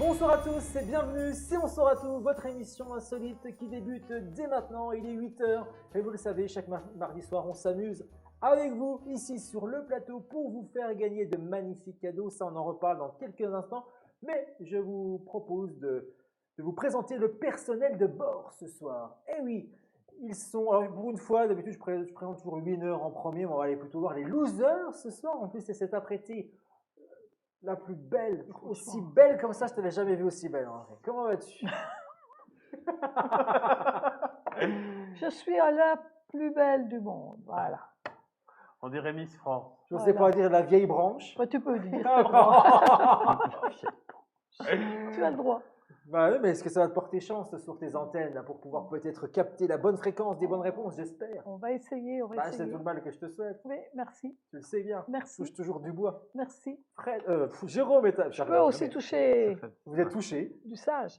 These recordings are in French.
Bonsoir à tous et bienvenue, c'est On saura tout, votre émission insolite qui débute dès maintenant. Il est 8h et vous le savez, chaque mardi soir on s'amuse avec vous ici sur le plateau pour vous faire gagner de magnifiques cadeaux. Ça on en reparle dans quelques instants, mais je vous propose de vous présenter le personnel de bord ce soir. Eh oui, ils sont, alors pour une fois, d'habitude je présente toujours une heure en premier, mais on va aller plutôt voir les losers ce soir. En plus c'est cet apprêté la plus belle, aussi belle comme ça, je t'avais jamais vu aussi belle. Henri. Comment vas-tu? Je suis à la plus belle du monde, voilà. On dirait Miss France. Je ne sais pas dire la vieille branche. Bah, tu peux dire. Tu as le droit. Bah oui, mais est-ce que ça va te porter chance sur tes antennes là, pour pouvoir peut-être capter la bonne fréquence des bonnes réponses, j'espère. On va essayer, on va Bah, essayer. c'est tout le mal que je te souhaite. Oui, merci. Tu le sais bien. Merci. Touche toujours du bois. Merci. Fred, Jérôme est à... Je peux aussi toucher Vous êtes touché. du sage.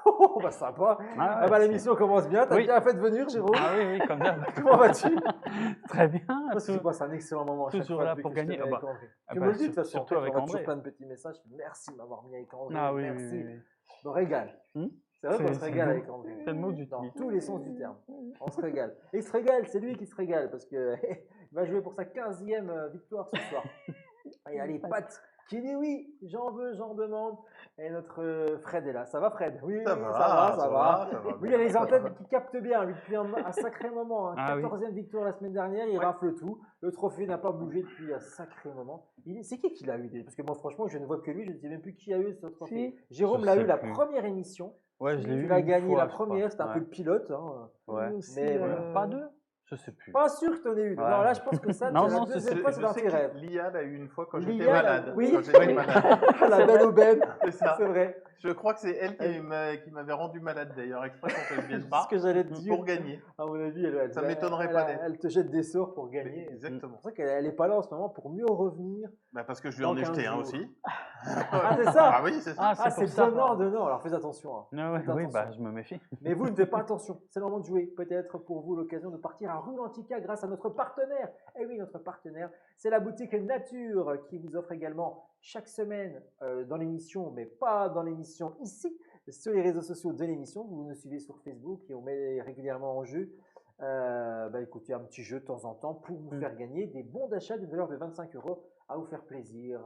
Oh, bah sympa. Ah, bah, l'émission commence bien. T'as Oui. bien fait de venir, Jérôme. Ah oui, comme d'hab. Comment vas-tu? Très bien. Parce que tu passes un excellent moment à chaque toujours fois là depuis pour que je te gagner. mets avec André. Ah Tu bah, me le dis de toute façon, surtout on avec a toujours André. plein de petits messages. Merci de m'avoir mis avec André. Ah oui, Merci. oui, oui. Je me régale. C'est vrai qu'on se régale avec André. C'est le mot du Dans dit. tous les sens du terme. On se régale. Et il se régale, c'est lui qui se régale parce qu'il va jouer pour sa 15e victoire ce soir. Et allez, Pat qui dit oui, j'en veux, j'en demande. Et notre Fred est là. Ça va, Fred? Oui, Ça va. Oui, il a les bien. antennes qui captent bien, lui, depuis un sacré moment. Hein. Ah oui. 14e victoire la semaine dernière, il rafle tout. Le trophée n'a pas bougé depuis un sacré moment. C'est qui l'a eu? Parce que moi, franchement, je ne vois que lui, je ne sais même plus qui a eu ce trophée. Si. Jérôme Je l'a sais eu la plus. première émission. Ouais, je l'ai eu. Tu l'as une gagné fois, la je crois. première, c'était un peu Ouais. le pilote. Hein. Ouais. Aussi, Mais Pas deux? Je sais plus. Pas sûr que tu en aies eu. Ouais. Non, là, je pense que ça, Non, c'est la non, deuxième c'est- fois, c'est dans tes rêves. L'IA l'a eu une fois quand j'étais L'IA, malade. oui. Quand j'étais Oui. malade. La belle aubaine, C'est ça. c'est vrai. Je crois que c'est elle qui m'avait rendu malade d'ailleurs, exprès qu'on ne le vienne C'est pas. ce que j'allais te dire. Pour gagner. À mon avis, elle, Ça m'étonnerait elle- pas elle- d'elle. Elle te jette des sorts pour gagner. C'est Exactement. pour ça qu'elle n'est pas là en ce moment pour mieux revenir. Bah parce que je lui Dans en ai 15 jeté un jours. aussi. Ah, c'est ça? Ah oui, c'est ça. Ah, Ah, c'est c'est pour ça. donnant. Alors fais attention. Hein. Ah ouais, Faites oui, attention. bah, je me méfie. Mais vous ne faites pas attention. C'est le moment de jouer. Peut-être pour vous l'occasion de partir à Rue Antica grâce à notre partenaire. Eh oui, notre partenaire, c'est la boutique Nature qui vous offre également chaque semaine dans l'émission, mais pas dans l'émission ici, sur les réseaux sociaux de l'émission. Vous nous suivez sur Facebook et on met régulièrement en jeu. Écoutez, un petit jeu de temps en temps pour vous faire gagner des bons d'achat d'une valeur de 25 € à vous faire plaisir.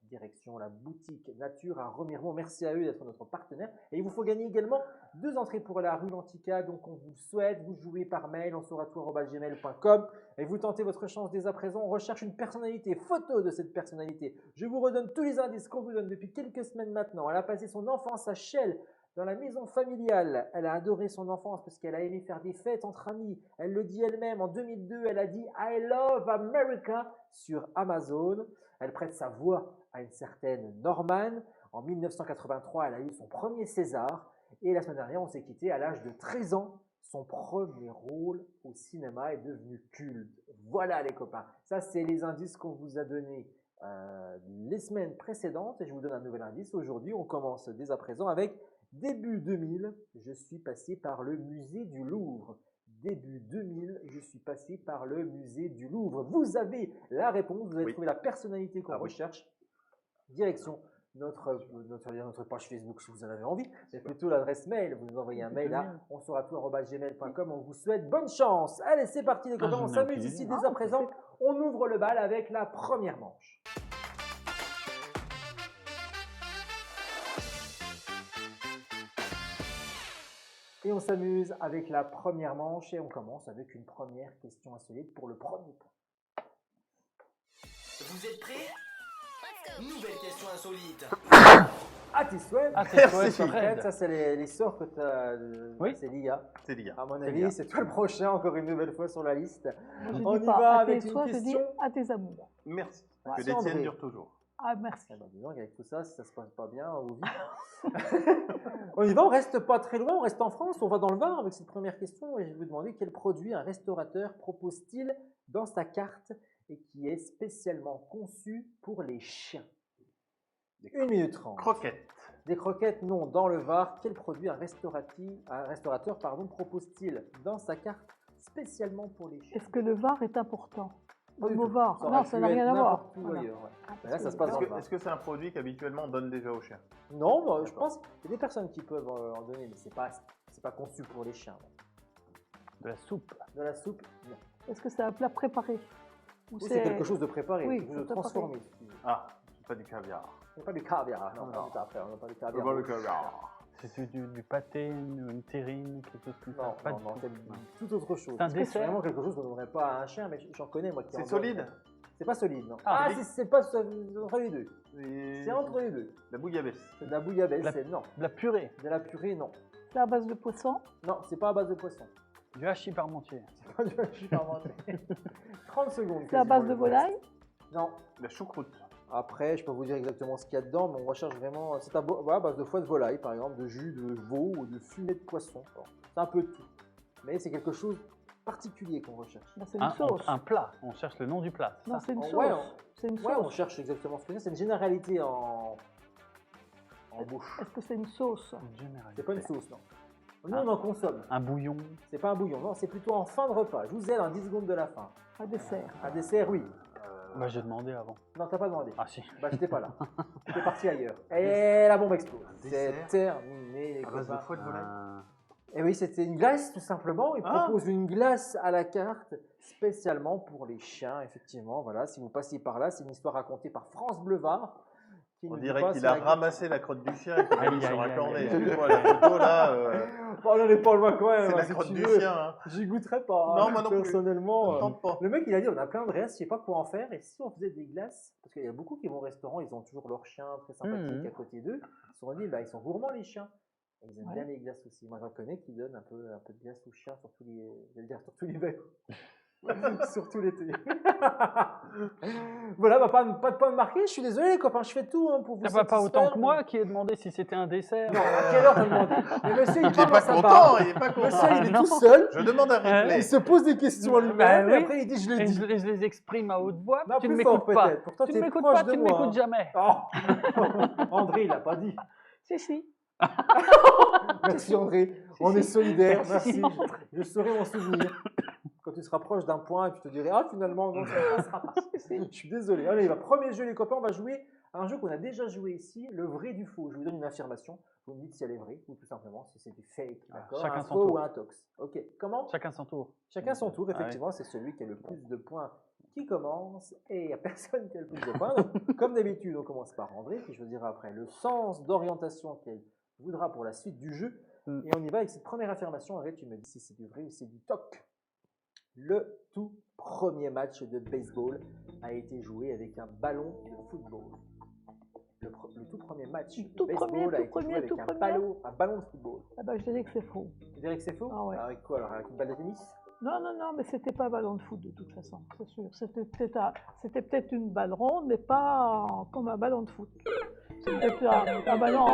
Direction la boutique Nature à Remiremont. Merci à eux d'être notre partenaire. Et il vous faut gagner également 2 entrées pour la rue Antica. Donc on vous souhaite, vous jouez par mail, on saura tout@gmail.com et vous tentez votre chance dès à présent. On recherche une personnalité, photo de cette personnalité. Je vous redonne tous les indices qu'on vous donne depuis quelques semaines maintenant. Elle a passé son enfance à Chelles, dans la maison familiale. Elle a adoré son enfance parce qu'elle a aimé faire des fêtes entre amis. Elle le dit elle-même. En 2002, elle a dit « I love America » sur Amazon. Elle prête sa voix à une certaine Norman. En 1983, elle a eu son premier César. Et la semaine dernière, on s'est quitté à l'âge de 13 ans. Son premier rôle au cinéma est devenu culte. Voilà les copains. Ça, c'est les indices qu'on vous a donnés les semaines précédentes. Et je vous donne un nouvel indice. Aujourd'hui, on commence dès à présent avec début 2000. Je suis passé par le musée du Louvre. Début 2000, je suis passé par le musée du Louvre. Vous avez la réponse, vous avez trouvé la personnalité qu'on recherche. Direction notre page Facebook si vous en avez envie, mais plutôt l'adresse mail. Vous nous envoyez un mail à onsauratout@gmail.com. On vous souhaite bonne chance. Allez, c'est parti les copains, on s'amuse ici dès à présent. On ouvre le bal avec la première manche. Et on s'amuse avec la première manche et on commence avec une première question insolite pour le premier point. Vous êtes prêts? Nouvelle question insolite. À tes souhaits. Ah, c'est Merci. Fred. Ça, c'est les sorts que tu as. Oui. C'est l'IA. C'est l'IA. À mon C'est avis, l'IA. c'est toi le prochain, encore une nouvelle fois sur la liste. Je On dis y pas va à avec tes une soins, je dis question. à tes amours. Merci. Ouais. Que les André. tiennes durent toujours. Ah, merci. Eh ben, dis donc, avec tout ça, si ça se passe pas bien, on vous vit. On y va, on reste pas très loin, on reste en France, on va dans le Var avec cette première question et je vais vous demander quel produit un restaurateur propose-t-il dans sa carte et qui est spécialement conçu pour les chiens. 1 minute 30. Croquettes. Des croquettes, non. Dans le Var, quel produit un restaurateur propose-t-il dans sa carte spécialement pour les chiens? Est-ce que le VAR est important? Pas du tout. Bovard. aurait Non, ça pu n'a être rien à voir. n'importe où Voilà. ailleurs, ouais. Ah, Mais là, parce ça que se passe les dans gars- le vin. Est-ce que c'est un produit qu'habituellement on donne déjà aux chiens? Non, bah, je D'accord. pense qu'il y a des personnes qui peuvent en donner, mais c'est pas conçu pour les chiens. De la soupe. De la soupe, non. Est-ce que c'est un plat préparé? Ou Oui, c'est quelque chose de préparé, Oui, quelque chose de c'est préparé. transformé. si tu veux. Ah, c'est pas du caviar. C'est pas du caviar, non, Non. pas tout à fait, on n'a pas du C'est caviar. pas le caviar. C'est du pâté, une terrine, quelque chose comme ça. Non, Pas non, du non, tout. c'est tout autre chose. C'est un C'est dessert. vraiment quelque chose qu'on ne donnerait pas à un chien, mais j'en connais moi qui en C'est donnent. solide? C'est pas solide, non. Ah, Ah, c'est pas c'est entre les deux. Et- C'est entre les deux. La bouillabaisse. C'est de la bouillabaisse, La- c'est non. De la purée. De la purée, non. C'est à base de poisson. Non, c'est pas à base de poisson. Du hachis parmentier. C'est pas du hachis parmentier. 30 secondes. C'est à base quasiment, de le volaille. reste. Non. La choucroute. Après, je peux vous dire exactement ce qu'il y a dedans, mais on recherche vraiment. C'est à base de foie de volaille, par exemple, de jus de veau ou de fumée de poisson. Bon, c'est un peu de tout. Mais c'est quelque chose de particulier qu'on recherche. Bah, c'est une sauce. Un plat. On cherche le nom du plat. Non, c'est une Oh, sauce. ouais, C'est une Ouais, on sauce. cherche exactement ce que c'est. C'est une généralité en bouche. Est-ce que c'est une sauce? Une généralité. C'est pas une sauce, non. Nous, Ah. on en consomme. Un bouillon. C'est pas un bouillon, non, c'est plutôt en fin de repas. Je vous aide en 10 secondes de la fin. Un dessert. Un dessert, oui. Bah, j'ai demandé avant. Non, t'as pas demandé. Ah si. Bah, j'étais pas là. J'étais parti ailleurs. Et la bombe explose. Un C'est dessert terminé, les À base de copains. foie de volaille. Et oui, c'était une glace, tout simplement. Il Ah. propose une glace à la carte, spécialement pour les chiens, effectivement. Voilà, si vous passiez par là, c'est une histoire racontée par France Bleuvard. Qui On nous dirait passe qu'il a la- ramassé la crotte du chien et qu'il l'a mis Aïe, sur aïe, un cornet. aïe, aïe. Excuse-moi, la photo là, Oh, on est pas loin quand même. c'est hein, la si crotte tu du veux. chien. Hein. J'y goûterais pas. Non, hein, moi non plus. personnellement. Tente pas. Le mec, il a dit on a plein de restes, je sais pas quoi en faire. Et si on faisait des glaces, parce qu'il y a beaucoup qui vont au restaurant, ils ont toujours leur chien très sympathique Mhm. à côté d'eux. Ils se sont dit, bah, ils sont gourmands les chiens. Et ils aiment Ouais. bien les glaces aussi. Moi, j'en connais qui donnent un peu de glace aux chiens, surtout surtout l'hiver. Surtout l'été. Voilà, bah, pas de point marqué. Je suis désolé, les copains, je fais tout hein, pour vous Ah bah, pas autant satisfaire. que moi qui ai demandé si c'était un dessert. Non, à quelle heure t'as demandé? Mais monsieur, Il est parle pas dans sa content, barre. il est pas content. Monsieur, il est non. tout seul. Je demande un replay. Il se pose des questions à lui-même Bah et oui. après il dit je l'ai Et dit. je les exprime à haute voix. Non, Tu ne plus fort m'écoutes pas. peut-être. Pourtant, Tu t'es ne m'écoutes proche pas, de tu ne moi, m'écoutes hein. jamais. Oh. André, il l'a pas dit. Si, si. Merci André. On est solidaires. Merci, Merci. Je saurai m'en souvenir. Quand tu seras proche d'un point et tu te dirais ah finalement non ça ne passera pas. Je suis désolé. Allez, premier jeu les copains, on va jouer à un jeu qu'on a déjà joué ici, le vrai du faux. Je vous donne une affirmation. Vous me dites si elle est vraie ou tout simplement si c'est du fake, d'accord? chacun Un son faux tour. ou un tox. Ok. Comment? Chacun son tour. Chacun son tour, Ah ouais. effectivement, c'est celui qui a le plus de points qui commence et il n'y a personne qui a le plus de points. Donc, comme d'habitude, on commence par André, puis je vous dirai après le sens d'orientation qu'elle voudra pour la suite du jeu. Mm. Et on y va avec cette première affirmation. André, tu me dis si c'est du vrai ou c'est du toc. Le tout premier match de baseball a été joué avec un ballon de football. Le tout premier match de Tout baseball premier, a tout été premier, joué avec tout un premier. ballon de football. Ah bah, je dirais que c'est faux. Tu dirais que c'est faux? Ah ouais. Avec quoi alors? Avec une balle de tennis? Non, non, non, mais c'était pas un ballon de foot de toute façon, c'est sûr. C'était peut-être une balle ronde, mais pas comme un ballon de foot. C'était peut-être un ballon.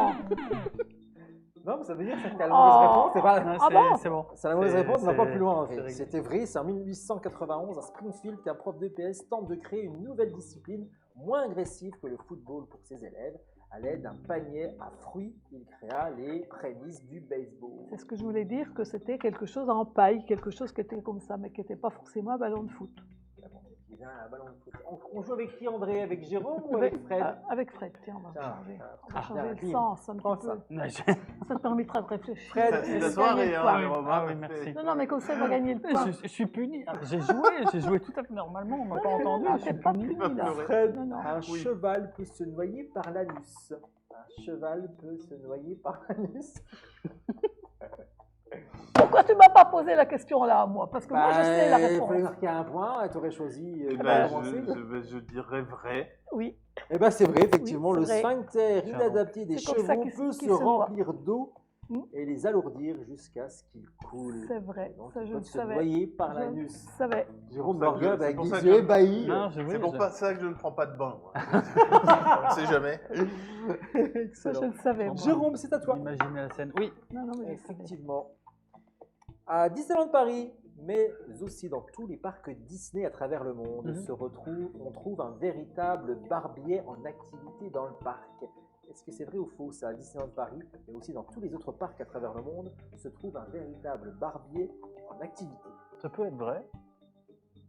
Non, mais ça veut dire que c'était la mauvaise réponse. C'est pas... Non, Ah bon c'est bon. C'est la mauvaise C'est- réponse, on va pas c'est- plus loin en c'est vrai. réglé. C'était vrai, c'est en 1891 à Springfield qu'un prof d'EPS tente de créer une nouvelle discipline moins agressive que le football pour ses élèves. À l'aide d'un panier à fruits, il créa les prémices du baseball. C'est ce que je voulais dire, que c'était quelque chose en paille, quelque chose qui était comme ça, mais qui n'était pas forcément un ballon de foot. Il vient un ballon de foot. On joue avec qui, André? Avec Jérôme ou avec Fred? Avec Fred, tiens, on va Tiens, changer. On va tiens, changer bim. le sens un Prends petit peu. Ouais, Ça te permettra de réfléchir. Fred, C'est ta est-ce soirée, qu'il y a hein, une poire? Jérôme. Ah oui, merci. Non, non, mais comme ça, il va gagner le point. Je suis puni. J'ai joué tout à fait normalement. On m'a pas entendu. Non, Je suis t'es pas puni. puni, là. pleurer. Fred, Non, non. un Oui. cheval peut se noyer par l'anus. Un cheval peut se noyer par l'anus. Pourquoi tu m'as pas posé la question là à moi? Parce que moi, je sais la Il réponse. fallait marquer un point, tu aurais choisi Eh de ben, avancer. je dirais vrai. Oui, Eh bien, c'est vrai, effectivement, Oui, le c'est vrai. sphincter Tiens, inadapté des c'est comme ça chevaux qu'il- peut qu'il se se voit. remplir d'eau Hmm. et les alourdir jusqu'à ce qu'ils coulent. c'est vrai. Donc, Ça, ils je peuvent le se savais. noyer par Je l'anus. savais. Jérôme C'est me pour ça que regarde je- avec c'est pour des ça que yeux je- ébahis. Non, C'est pour pas ça que je ne prends pas de bain. moi. On sait jamais. Ça, Excellent. je le savais. moi. Jérôme, c'est à toi. Imaginez la scène. Oui. Non, non, mais je savais. Effectivement. À Disneyland Paris, mais aussi dans tous les parcs Disney à travers le monde, on trouve un véritable barbier en activité dans le parc. Est-ce que c'est vrai ou faux ça? À Disneyland Paris, mais aussi dans tous les autres parcs à travers le monde, se trouve un véritable barbier en activité. Ça peut être vrai.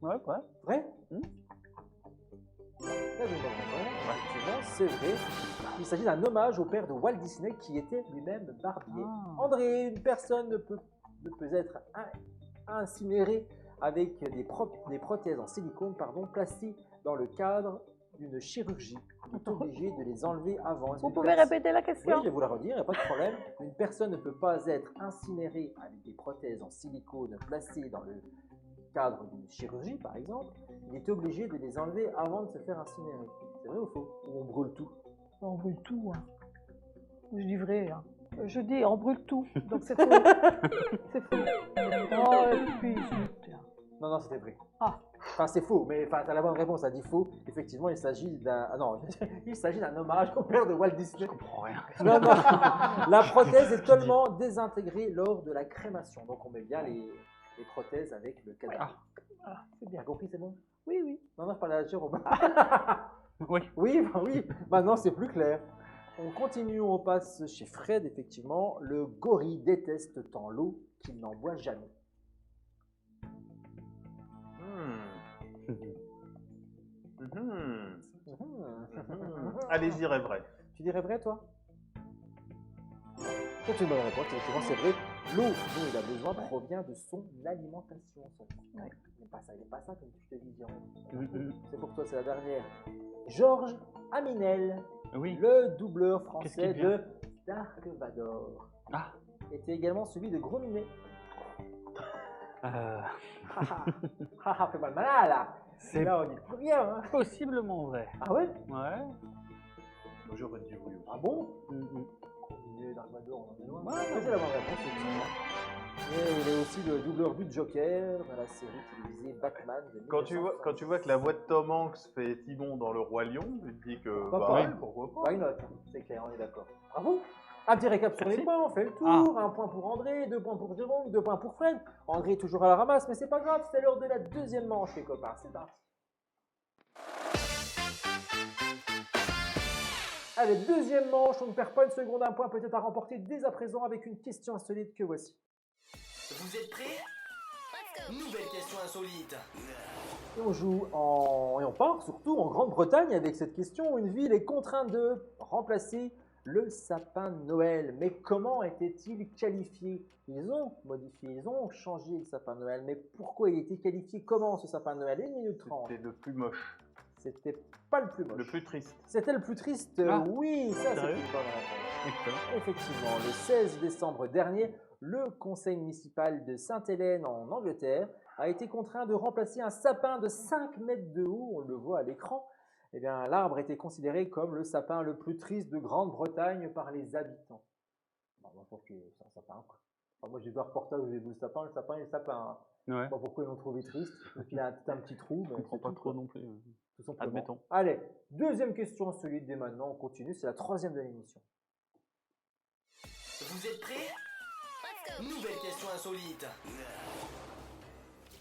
Ouais, ouais. Vrai? Là, je me demande, effectivement, c'est vrai. Il s'agit d'un hommage au père de Walt Disney qui était lui-même barbier. Ah. André, une personne ne peut être incinérée avec des prothèses en silicone placées dans le cadre d'une chirurgie. Il est obligé de les enlever avant. Vous pouvez répéter la Oui, question? je vais vous la redire, il n'y a pas de problème. Une personne ne peut pas être incinérée avec des prothèses en silicone placées dans le cadre d'une chirurgie, par exemple. Il est obligé de les enlever avant de se faire incinérer. C'est vrai ou faux? Ou on brûle tout? On brûle tout. Hein. Je dis vrai. Hein. Je dis on brûle tout. Donc c'est faux. C'est faux. Oh, et puis, zut. Non, non, c'était vrai. Ah. Enfin, c'est faux, mais enfin, t'as la bonne réponse, ça dit faux. Effectivement, il s'agit d'un... Ah non, il s'agit d'un hommage au père de Walt Disney. Je comprends rien. Non, non, la prothèse est totalement désintégrée lors de la crémation. Donc on met bien les prothèses avec le cadavre. Ah, c'est bien. T'as compris, c'est bon? Oui, oui. Non, non, je parlais à Jérôme. Oui. Oui, bah oui, maintenant c'est plus clair. On continue, on passe chez Fred, effectivement. Le gorille déteste tant l'eau qu'il n'en boit jamais. Allez, je dirais vrai. Tu dirais vrai, toi? C'est une bonne réponse, effectivement, c'est vrai. L'eau dont il a besoin provient de son alimentation. Ouais. Il n'est pas ça, comme je te dis, Jérôme. C'est pour toi, c'est la dernière. Georges Aminel, Oui. le doubleur Qu'est-ce français qu'il devient? de Dark Vador, Ah. était également celui de Gros Minet. Haha, fait mal malin là. C'est Là, on n'y peut rien. Hein. possiblement vrai. Ah ouais? Ouais. Moi, j'aurais dit oui. Ah bon? Mhm. Il est Dark Vador, on en est loin. Ouais, C'est la bonne réponse, effectivement. Et il est aussi le doubleur du Joker dans la série télévisée Batman de Quand tu vois que la voix de Tom Hanks fait Timon dans Le Roi Lion, tu te dis que Pourquoi bah pas? ouais, pourquoi pas. Why not? C'est clair, on est d'accord. Bravo! Un petit récap sur les Merci. points, on fait le tour. Un point pour André, 2 points pour Jérôme, 2 points pour Fred. André est toujours à la ramasse, mais c'est pas grave, c'est l'heure de la deuxième manche, les copains. C'est parti. Allez, deuxième manche, on ne perd pas une seconde, un point peut-être à remporter dès à présent avec une question insolite que voici. Vous êtes prêts? Nouvelle question insolite. Et on joue et on part surtout en Grande-Bretagne avec cette question. Une ville est contrainte de remplacer le sapin de Noël. Mais comment était-il qualifié? Ils ont modifié, ils ont changé le sapin de Noël. Mais pourquoi il était qualifié comment ce sapin de Noël? 1 minute 30. C'était le plus moche, C'était pas le plus moche. le plus triste. C'était le plus triste. Ah. Oui, ça c'est Sérieux? une bonne réponse. Excellent. Effectivement, le 16 décembre dernier, le conseil municipal de Sainte-Hélène en Angleterre a été contraint de remplacer un sapin de 5 mètres de haut, on le voit à l'écran. Eh bien, l'arbre était considéré comme le sapin le plus triste de Grande-Bretagne par les habitants. Bon, moi, je trouve que c'est un sapin, quoi. Enfin, moi, j'ai vu un reportage où j'ai vu le sapin est le sapin. Hein. Ouais. Bon, pourquoi ils l'ont trouvé triste? Parce qu'il a tout un petit trou. Je Mais comprends c'est pas tout, trop quoi. non plus. Tout simplement. Admettons. Allez, deuxième question insolite dès maintenant, on continue, c'est la 3e de l'émission. Vous êtes prêts? Nouvelle question insolite.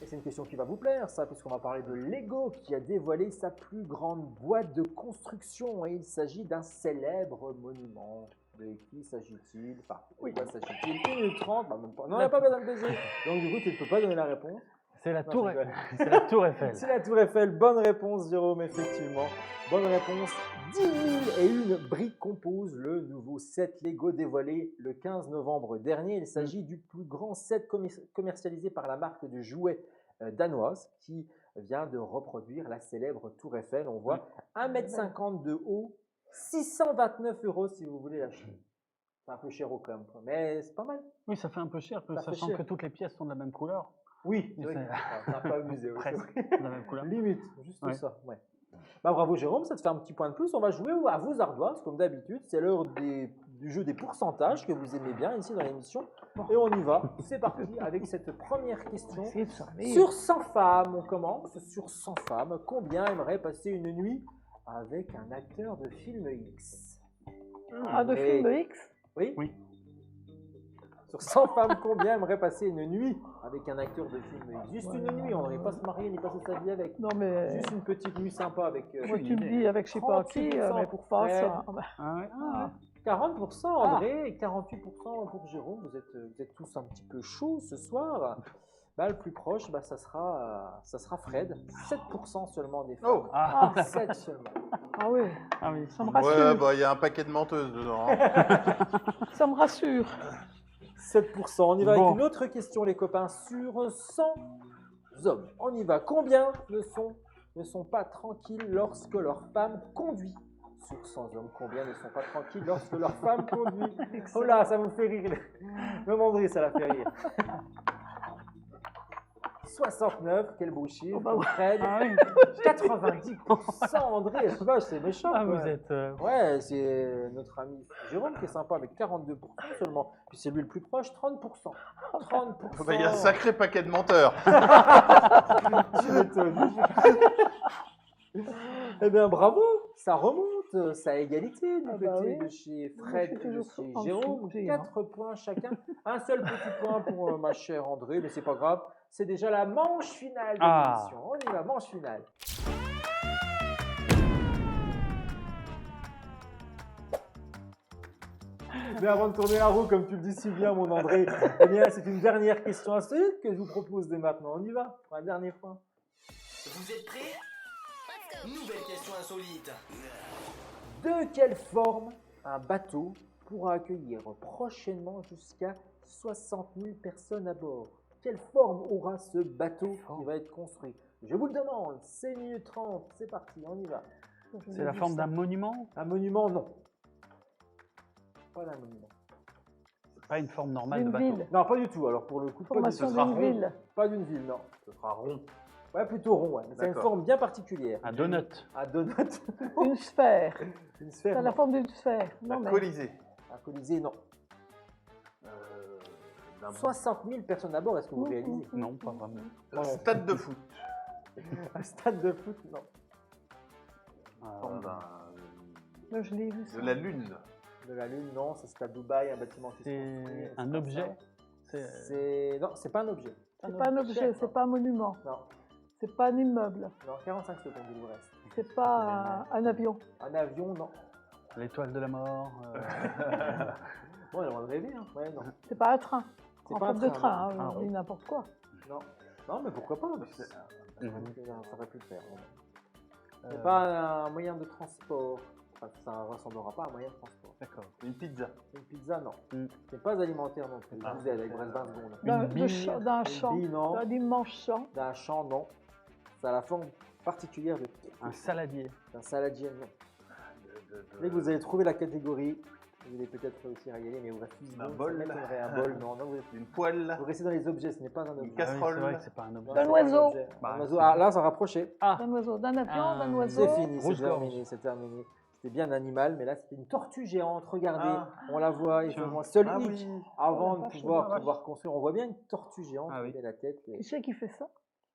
Et c'est une question qui va vous plaire, ça, puisqu'on va parler de Lego qui a dévoilé sa plus grande boîte de construction. Et il s'agit d'un célèbre monument. De qui s'agit-il? Enfin, de quoi s'agit-il? 1 minute 30, bah, même pas. Non, on n'a pas besoin de baiser. Donc, du coup, tu ne peux pas donner la réponse. C'est la Non, tour je rigole. C'est la tour Eiffel. C'est la Tour Eiffel. Bonne réponse, Jérôme, effectivement. Bonne réponse. 10 001 briques composent le nouveau set Lego dévoilé le 15 novembre dernier. Il s'agit du plus grand set commercialisé par la marque de jouets danoise qui vient de reproduire la célèbre Tour Eiffel. On voit 1,50 m de haut, 629 € si vous voulez l'acheter. C'est un peu cher au quand même, quoi. Mais c'est pas mal. Oui, ça fait un peu cher, Ça fait sachant cher. que toutes les pièces sont de la même couleur. Oui, c'est Mais vrai. c'est- Ça n'a pas amusé. oui, c'est Presque vrai. de la même couleur. Limite, juste Ouais. ça. Ouais. Bah, bravo Jérôme, ça te fait un petit point de plus. On va jouer à vos ardoises, comme d'habitude. C'est l'heure du jeu des pourcentages que vous aimez bien ici dans l'émission. Et on y va. C'est parti avec cette première question. Essayez de s'armer. Sur 100 femmes, on commence. Sur 100 femmes, combien aimeraient passer une nuit avec un acteur de film X? Ah, de Et- film X? Oui. Oui. Sur 100 femmes, combien aimeraient passer une nuit avec un acteur de film X? Juste Ouais. une nuit, on n'aurait pas se marier ni passer sa vie avec. Non, mais Juste une petite nuit sympa avec. moi, tu me dis avec je sais pas qui, 38% mais pour pas Fred. ça. Ah, bah, Ah ouais. ah. 40% André et 48% pour Jérôme. Vous êtes tous un petit peu chauds ce soir. Bah, le plus proche, bah, ça sera Fred. 7% seulement des femmes. Oh. Ah, 7 seulement. Ah oui, ah oui. ça me rassure. Ouais, bah il y a un paquet de menteuses dedans. Hein. Ça me rassure. 7%. On y va Bon. avec une autre question, les copains. Sur 100 hommes, on y va. Combien ne sont pas tranquilles lorsque leur femme conduit? Sur 100 hommes, combien ne sont pas tranquilles lorsque leur femme conduit? Oh là, ça vous fait rire. Même André, ça la fait rire. 69, quel beau chiffre. Oh bah ouais. Fred, Ah oui. 90%. André, vache, c'est méchant. Ah, quoi. vous êtes. Ouais, c'est notre ami Jérôme qui est sympa avec 42% seulement. Puis c'est lui le plus proche, 30%. 30%. Bah, il y a un sacré paquet de menteurs. Tu m'étonnes. Eh bien, bravo, ça remonte, ça a égalité du Ah côté bah oui. de chez Moi, Fred je et suis de toujours chez en Jérôme. dessous, j'ai, 4 points chacun. Un seul petit point pour ma chère André, mais c'est pas grave. C'est déjà la manche finale de Ah. l'émission. On y va, manche finale. Mais avant de tourner la roue, comme tu le dis si bien, mon André, eh bien, c'est une dernière question insolite que je vous propose dès maintenant. On y va, pour un dernier point. Vous êtes prêts? Nouvelle question insolite. De quelle forme un bateau pourra accueillir prochainement jusqu'à 60 000 personnes à bord? Quelle forme aura ce bateau qui va être construit? Je vous le demande, 6 minutes 30, c'est parti, on y va. C'est la forme d'un monument? Un monument, non. Pas d'un monument. Pas une forme normale de D'une bateau. ville. Non, pas du tout, alors pour le coup, pas du Formation tout. sera d'une rond. ville. Pas d'une ville, non. Ce sera rond. Ouais, plutôt rond, ouais. Mais c'est une D'accord. forme bien particulière. Un donut. Un donut, Une sphère. une Ça sphère, a la non. forme d'une sphère. La Non, mais Colisée. Un colisée, non. D'un 60 000 personnes à bord, est-ce que vous réalisez? Non, pas vraiment. stade de foot. Un stade de foot, non. Forme là, je l'ai vu ça. de la Lune. De la Lune, non. Ça, c'est à Dubaï, un bâtiment qui se construit. C'est un objet. Non, c'est pas un objet. C'est pas un objet, c'est pas un monument, Non, c'est pas un immeuble, non, 45 secondes, il vous reste. c'est pas un avion. Un avion, non. L'étoile de la mort. Bon, on va rêver, hein. Ouais, non. C'est pas un train. C'est En pas un forme de train, train, non. hein, on dit n'importe quoi. Non. Non, mais pourquoi pas? Parce que Mhm. ça aurait pu le faire. C'est pas un moyen de transport. Enfin, ça ne ressemblera pas à un moyen de transport. D'accord. Une pizza. Une pizza, non. Mm. C'est pas alimentaire non plus. Ah. Je vous aide avec 20 secondes. Une bille. D'un Une champ, bille, non. d'un immense champ. D'un champ, non. Ça a la forme particulière Un saladier. d'un saladier, non. De- Dès que vous allez trouver la catégorie, vous allez peut-être réussir à y aller, mais vous restez Un bol. un bol, non, non, Une poêle. vous restez dans les objets, ce n'est pas un objet. casserole. Ah oui, c'est vrai que c'est pas un Non, objet. c'est D'un pas oiseau. un objet. Bah, Un oiseau. c'est Ah, bon. là, ça rapprochait. D'un oiseau, d'un avion, d'un oiseau. C'est fini, c'est Rouge-gorge. terminé, c'est terminé. C'était bien un animal, mais là, c'était une tortue géante. Regardez, Ah. on la voit, et Tiens. vraiment seul Ah hic. oui. Avant Oh la de vache, pouvoir construire, on voit bien une tortue géante Ah qui oui. met la tête. Qui c'est qui fait ça?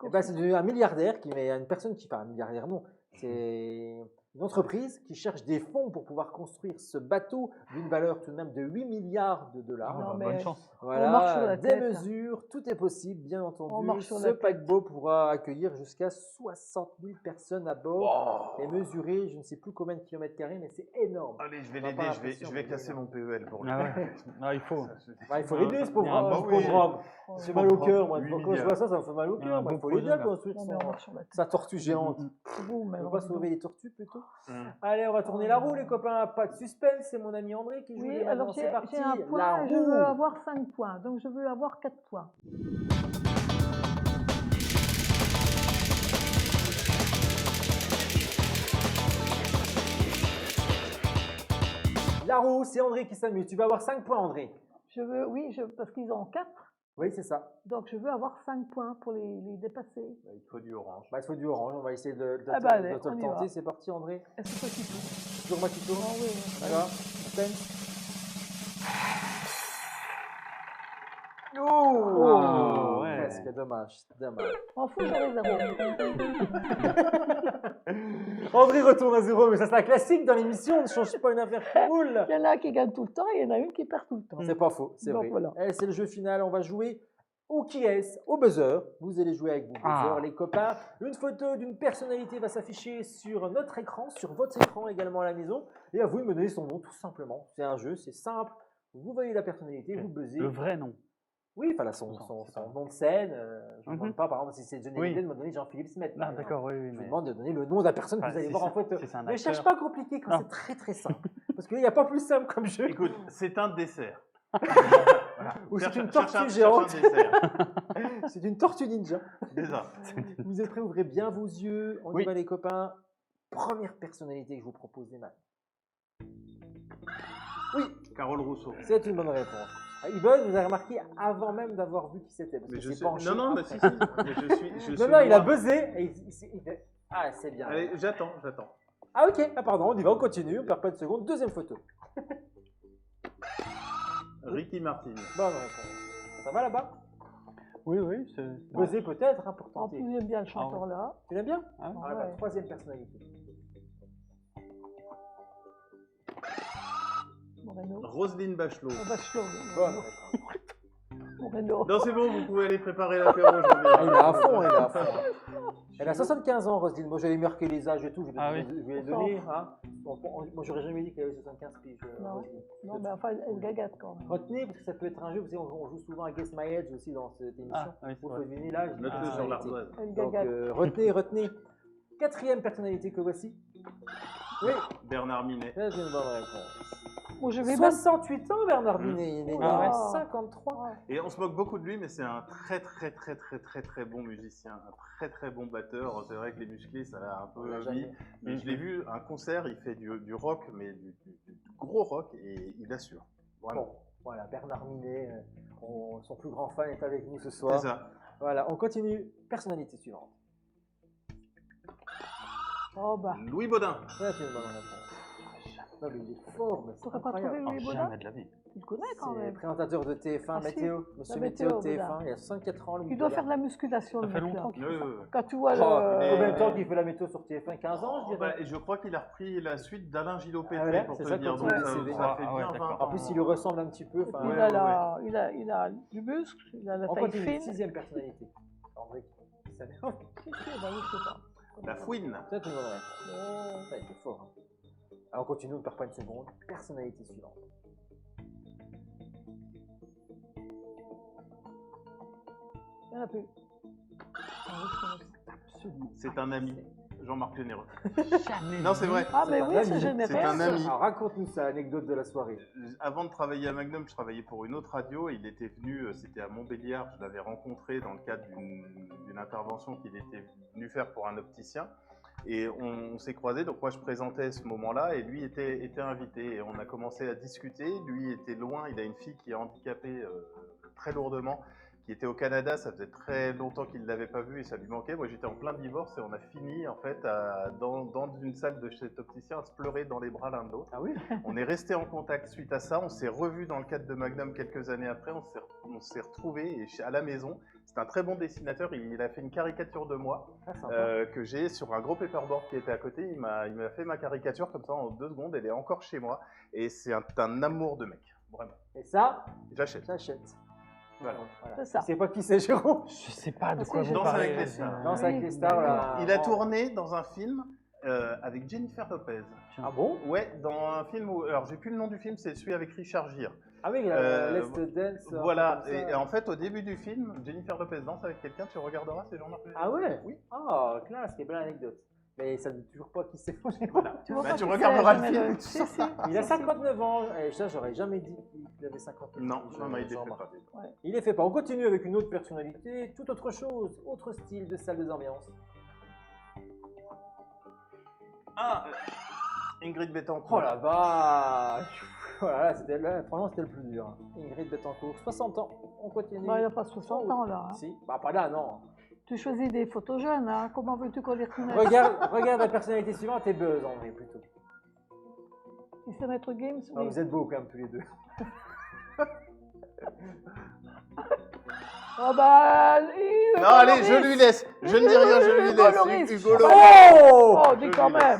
Eh ben, c'est un milliardaire qui met une personne qui, enfin un milliardaire non, c'est une entreprise qui cherche des fonds pour pouvoir construire ce bateau d'une valeur tout de même de 8 milliards de dollars. Non, mais- Bonne chance. On marche sur Voilà, la des tête. mesures, tout est possible, bien On entendu. marche sur Ce la tête. paquebot pourra accueillir jusqu'à 60 000 personnes à bord Wow. et mesurer, je ne sais plus combien de kilomètres carrés, mais c'est énorme. Allez, je vais On va l'aider. pas Je vais l'impression, casser mais mon PEL pour Ah ouais. Ah, il faut. Bah, il faut l'aider, ce pauvre Ah, bah ce oui. pauvre homme. Oh, J'ai bon. mal au cœur, moi. 8 Quand je milliards. vois ça, ça me fait mal au Un cœur. Moi, beau il faut l'aider projet, à là. construire Non, mais on marche sur la tête. sa tortue géante. C'est beau, mais On va alors, pas dis donc. sauver les tortues plutôt. Mm. Allez, on va tourner la roue, les copains. Pas de suspense, c'est mon ami André qui joue. Oui, dès alors maintenant. j'ai C'est parti. j'ai un La point, je roue. veux avoir 5 points, donc je veux avoir 4 points. La roue, c'est André qui s'amuse. Tu vas avoir 5 points, André. Je veux, oui, parce qu'ils ont 4, Oui, c'est ça. donc je veux avoir 5 points pour les dépasser. Bah, il faut du orange. Bah, il faut du orange. On va essayer de Ah bah, allez, te le on y tenter. va. C'est parti, André. Est-ce que c'est tout? C'est toujours moi qui tourne. Oh, oui, oui. D'accord. Suspense. Oh, ouais. Presque, dommage. Dommage. En fout, j'aurais 0. André retourne à 0, mais ça c'est un classique dans l'émission. On ne change pas une affaire qui roule. Il y en a qui gagnent tout le temps et il y en a une qui perd tout le temps. C'est pas faux, c'est Donc vrai. voilà. Et c'est le jeu final, on va jouer au qui est-ce, au buzzer. Vous allez jouer avec vos buzzers, Ah. les copains. Une photo d'une personnalité va s'afficher sur notre écran, sur votre écran également à la maison. Et à vous de me donner son nom, tout simplement. C'est un jeu, c'est simple. Vous voyez la personnalité, vous buzzez. Le vrai nom. Oui, enfin là, son nom de scène. Je ne Mhm. demande pas, par exemple, si c'est Johnny Oui. Hallyday, de me donner Jean-Philippe Smet. par Ah, exemple. d'accord, oui, oui. Je vous mais- demande de donner le nom de la personne que Enfin, vous allez si voir en c'est- photo. si c'est un Ne cherche acteur. pas compliqué quand Non. c'est très très simple. Parce qu'il n'y a pas plus simple comme jeu. Écoute, c'est un dessert. Ou c'est une Cherche tortue un géante. dessert. C'est une tortue ninja. C'est ça. Vous êtes prêts? Ouvrez bien vos yeux. On y Oui. va, les copains. Première personnalité que je vous propose, Neymar. Oui, Carole Rousseau. c'est une bonne réponse. Yvonne, vous avez remarqué avant même d'avoir vu qui c'était. Parce Mais que je c'est sais. penché Non, non, mais après. si, si. Mais je suis. Non, non, il a buzzé. Et il fait, ah, c'est bien. Allez, j'attends. Ah, ok. Ah, pardon, on y va, on continue. On perd pas de seconde. Deuxième photo. Ricky Martin. Bonne réponse. Ça va là-bas? Oui, oui. c'est- Buzzer peut-être, hein, pour En tenter. plus, j'aime bien le chanteur là. Tu l'aimes bien? Ah, Ah, bah, Ouais. troisième personnalité. Moreno. Roselyne Bachelot. Bachelot. Bonne réponse. Moreno. Non, c'est bon, vous pouvez aller préparer l'apéro. je reviens. Ah, il est à fond, il est à fond. Elle a 75 ans, Roselyne. Moi, j'avais marqué les âges et tout. Je vais, Ah oui. je vais les donner. Hein. Moi, j'aurais jamais dit qu'elle avait 75 piges, Non. Roselyne. Non, mais enfin, elle gagate quand même. Retenez, parce que ça peut être un jeu. Vous savez, on joue souvent à Guess My Age aussi dans cette émission. Ah, oui, c'est Vous vrai. pouvez deviner l'âge. Note-le Ah, sur oui. l'ardoise. Elle Donc, gagate. retenez. Quatrième personnalité que voici. Oui, Bernard Minet. c'est une bonne réponse. Bon, je vais même. 68 ans, Bernard Binet. Il est né Ah ouais. en 53. Et on se moque beaucoup de lui, mais c'est un très bon musicien, un très bon batteur. C'est vrai que les musclés, ça l'a un On peu l'a mis. jamais. Mais je l'ai vu un concert, il fait du rock, mais du gros rock, et il assure. Vraiment. Bon, voilà, Bernard Minet, son plus grand fan est avec nous ce C'est soir. ça. Voilà, on continue. Personnalité suivante. Oh bah. Louis Baudin. C'est une bonne réponse. Non, mais il est fort, mais c'est T'aurais pas incroyable. trouvé Oh, Louis Baudin? jamais de la vie. Tu le connais quand C'est même. présentateur de TF1 Ah, si. Météo. Monsieur La Météo de Météo, TF1, Baudin. il y a 64 ans. Louis Il doit Baudin. faire de la musculation, Ça le fait mec, là. longtemps qu'il fait ça. Quand tu vois Oh, le. combien de temps qu'il fait la météo sur TF1? 15 ans, je dirais. Et je crois qu'il a repris la suite d'Alain Gillot-Pétré, Ah ouais, pour c'est te ça, dire. quand Donc il ça, est ça CV. fait Ah bien ouais, 20 d'accord. En plus, il lui ressemble un petit peu. Enfin, Il, Ouais, il a du muscle, il a la on taille continue. fine. Sixième personnalité. André, ça m'énerve. Si, si, bah oui, je sais pas. La fouine. C'est une bonne réponse. Ça a été fort. Hein. Alors, on continue, on ne perd pas une seconde. Personnalité suivante. Il n'y en a plus. C'est un ami. Jean-Marc Généreux. Jamais. Non, c'est vrai. Ah, mais un oui, ami. c'est généreux. C'est un ami. Alors, raconte-nous ça, l'anecdote de la soirée. Avant de travailler à Magnum, je travaillais pour une autre radio. Il était venu, c'était à Montbéliard, je l'avais rencontré dans le cadre d'une intervention qu'il était venu faire pour un opticien. Et on s'est croisés, donc moi je présentais ce moment-là et lui était invité. Et on a commencé à discuter. Lui était loin, il a une fille qui est handicapée très lourdement, qui était au Canada. Ça faisait très longtemps qu'il ne l'avait pas vue et ça lui manquait. Moi j'étais en plein divorce et on a fini en fait dans une salle de chez cet opticien à se pleurer dans les bras l'un de l'autre. Ah oui? On est resté en contact suite à ça. On s'est revus dans le cadre de Magnum quelques années après. On s'est retrouvés à la maison. C'est un très bon dessinateur. Il a fait une caricature de moi Ah, sympa. que j'ai sur un gros paperboard qui était à côté. Il m'a fait ma caricature comme ça en 2 secondes. Elle est encore chez moi. Et c'est un amour de mec. Vraiment. Et ça, J'achète. j'achète. Voilà. C'est ça. Tu sais pas qui c'est, Jérôme? Je sais pas de Ah, quoi si, vous je Danse parlez. avec les stars. Non, c'est avec les stars. Là, Il a tourné dans un film avec Jennifer Lopez. Ah bon? Ouais, dans un film où... Alors, j'ai plus le nom du film. C'est celui avec Richard Gere. Ah oui, il a Let's Dance. Voilà, comme ça. et en fait, au début du film, Jennifer Lopez danse avec quelqu'un, tu regarderas, c'est Jean-Marc Généreux. Ah ouais? Oui. Ah, classe, quelle belle anecdote. Mais ça ne dit toujours pas qui c'est. Voilà. Tu vois Bah, pas tu qui regarderas c'est, le jamais film. le- Si, si. Il a 59 ans. Et ça, j'aurais jamais dit qu'il avait 59 ans. Non, non, il est fait Jean-Marc. pas. Il est fait pas. On continue avec une autre personnalité, tout autre chose, autre style de salle d'ambiance. Ah, Ingrid Betancourt. Oh la vache! Voilà, franchement, c'était le plus dur. Hein. Ingrid Betancourt, 60 ans. On continue. Bah, il n'a pas 60 ans là. Hein. Si, bah pas là, non. Tu choisis des photos jeunes, hein. Comment veux-tu qu'on les reconnaisse? Regarde la personnalité suivante et buzz en vrai plutôt. Il sait mettre Games, Ah, oui. vous êtes beaux quand même tous les deux. Oh bah, Non, allez, je lui laisse. Je ne dis rien, je lui Hugo laisse. Loris. Hugo Loris. Oh! Oh, dis quand même.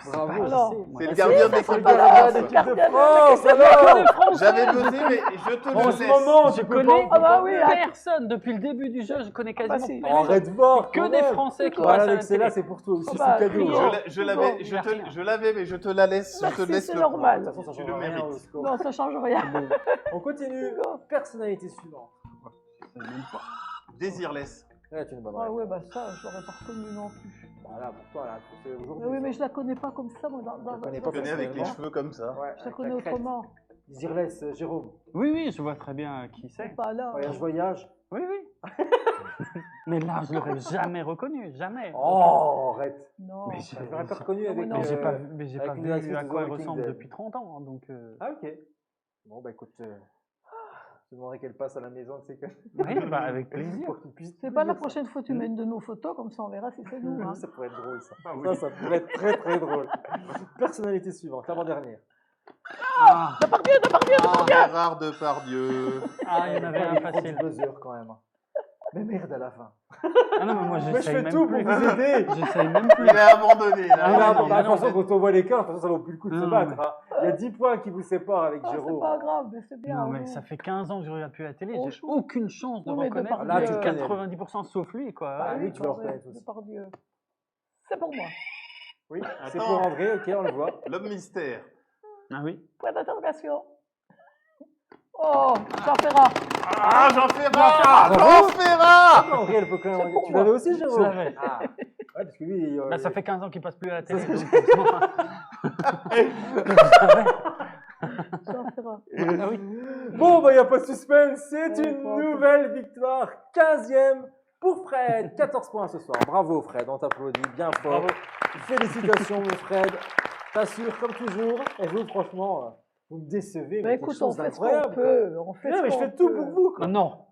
Bravo! Alors, C'est le Ah, gardien de c'est l'équipe le de gardien de France. l'équipe de Gardien de France, l'équipe de alors! France. J'avais buzzé, mais je te le En laisse. ce moment, Je tu peux connais Ah bah oui, personne depuis le début du jeu. Je connais quasiment si. personne. Arrête fort! Que quand des même. Français qui Voilà, passent à avec la celle-là, télé. c'est pour toi aussi, Oh c'est bah, cadeau. Hugo. Hein. Je l'avais, je l'avais, mais je te la laisse. Je te Merci, laisse c'est le normal. De toute façon, ça Tu change le rien mérites. au score. Non, ça change rien. On continue. Personnalité suivante. savais même pas. Désirless. Ouais, tu ne bonne Ah réponse. ouais, bah ça, je l'aurais pas reconnu non plus. Voilà, pour toi, là, c'est Mais aujourd'hui. oui, mais je la connais pas comme ça, moi. Je connais Je pas connais avec les personnellement. cheveux comme ça. Ouais, Je la avec connais la crête. autrement. Zirless, Jérôme. Oui, oui, je vois très bien qui C'est c'est. pas là. Voyage. Oui, oui. Mais là, je l'aurais jamais reconnu, jamais. Oh, arrête. Non. Mais Je l'aurais pas reconnu Ah, avec. moi, non. Mais j'ai pas, mais j'ai avec pas une vu actrice à de quoi The elle Walking ressemble Dead. depuis 30 ans. Donc, Ah, ok. Bon, bah écoute, je demanderai qu'elle passe à la maison, tu sais que. oui, bah, avec plaisir. Pour que tu puisses C'est tout pas la dire ça. prochaine fois que tu mets une de nos photos, comme ça on verra si c'est nous. Hein. Ça pourrait être drôle, ça. Ah oui. Ça pourrait être très très drôle. Personnalité suivante, l'avant-dernière. Ah, Gérard Depardieu. ah, il y en avait un Du facile. buzzer quand même. Mais merde à la fin. Ah non, mais moi, Moi, je j'essaye fais même tout plus. pour vous aider. J'essaye même Il plus. est abandonné. Ah, Là. non, Là, non, bah, mais non, attention, quand on voit l'écart, de toute façon, ça vaut plus le coup de se Non, battre. mais- Hein. Il y a 10 points qui vous séparent avec Ah, Jérôme. c'est pas grave, mais c'est bien. Non, mais oui. ça fait 15 ans que je regarde plus la télé. Oh, J'ai chou. aucune chance de Oui, mais reconnaître. Depardieu- Là, tu le connais. 90% sauf lui, quoi. Bah, Ouais. lui, tu vas le quand reconnaître même, aussi. Depardieu. C'est pour moi. Oui, c'est Attends. pour André, ok, on le voit. L'homme mystère. Ah oui. Point d'interrogation. Oh, Jean Ferrat. Ah, Jean Ferrat. Ah, Jean bravo. Ferrat. Ah, André, elle peut quand même. C'est pour Tu moi. l'avais aussi, Jérôme Je l'avais. Ah, ouais, parce que lui. Bah, ça fait 15 ans qu'il passe plus à la télé. Ça, donc, c'est- forcément. Jean Ferrat. Ah oui. Bon, bah, il n'y a pas de suspense. C'est Ouais, une bravo. nouvelle victoire. 15e pour Fred. 14 points ce soir. Bravo, Fred. On t'applaudit bien fort. Bravo. Félicitations, mon Fred. T'assures, comme toujours. Et vous, franchement, vous me décevez. Bah Mais écoute, quelque on chose fait ce qu'on d'incroyable. peut. On fait Non, ce mais je qu'on fais tout peut. pour vous. Quoi. Ah non,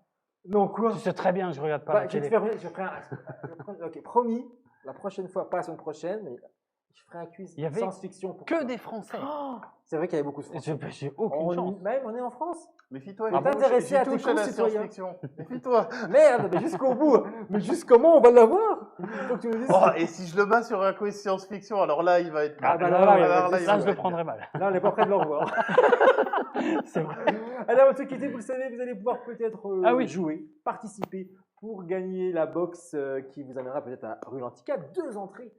Non, quoi tu sais très bien que je regarde pas Bah, la je vais télé. te faire, je ferai un, ok, promis, la prochaine fois, pas la semaine prochaine, mais je ferai un quiz Il y avait science-fiction. pour Que toi. des Français. Oh, C'est vrai qu'il y avait beaucoup de Français. J'ai aucune chance. Même, on est en France. Méfie-toi. Ah bon, t'intéresser à tes touches à la concitoyens. science-fiction. Méfie-toi. Merde, mais jusqu'au bout. Mais jusqu'au on va l'avoir. Faut que tu nous dises. Oh, et si je le bats sur un quiz science-fiction, alors là, il va être. Ah, bah, mal. là, il va Alors être là, déçu. Là, il je va le être prendrai mal. Là, on n'est pas prêt de le revoir. C'est vrai. Allez, avant de se quitter, vous le savez, vous allez pouvoir peut-être Ah oui. jouer, participer pour gagner la box qui vous amènera peut-être à Rue Lantica. 2 entrées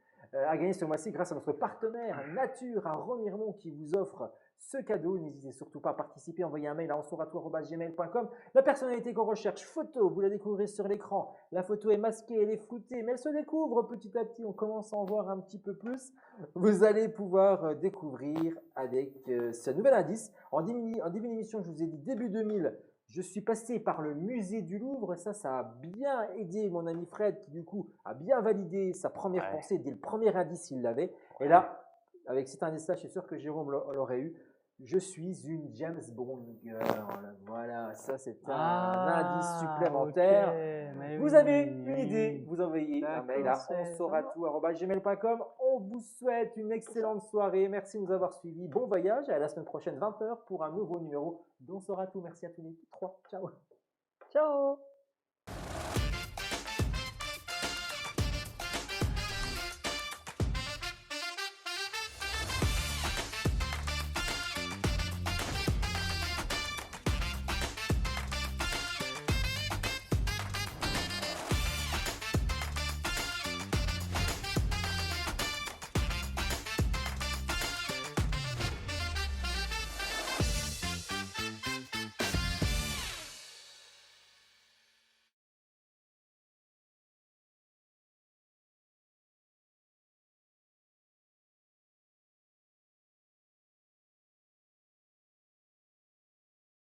à gagner ce mois-ci grâce à notre partenaire Nature à Remiremont qui vous offre ce cadeau. N'hésitez surtout pas à participer, envoyez un mail à onsauratout@gmail.com. La personnalité qu'on recherche, photo, vous la découvrez sur l'écran. La photo est masquée, elle est floutée, mais elle se découvre petit à petit. On commence à en voir un petit peu plus. Vous allez pouvoir découvrir avec ce nouvel indice. En début d'émission, je vous ai dit début 2000. Je suis passé par le musée du Louvre, ça a bien aidé mon ami Fred qui du coup a bien validé sa première Ouais. pensée dès le premier indice il l'avait. Et là, avec cet indice-là, je suis sûr que Jérôme l'aurait eu. Je suis une James Bond girl. Voilà, ça c'est un indice supplémentaire. ok, mais Vous oui, avez une oui, idée, oui. vous envoyez un D'accord, mail à c'est- onsauratout@gmail.com. On vous souhaite une excellente soirée. Merci de nous avoir suivis. Bon voyage et à la semaine prochaine, 20h, pour un nouveau numéro d'On saura tout. Merci à tous les 3. Ciao. ciao.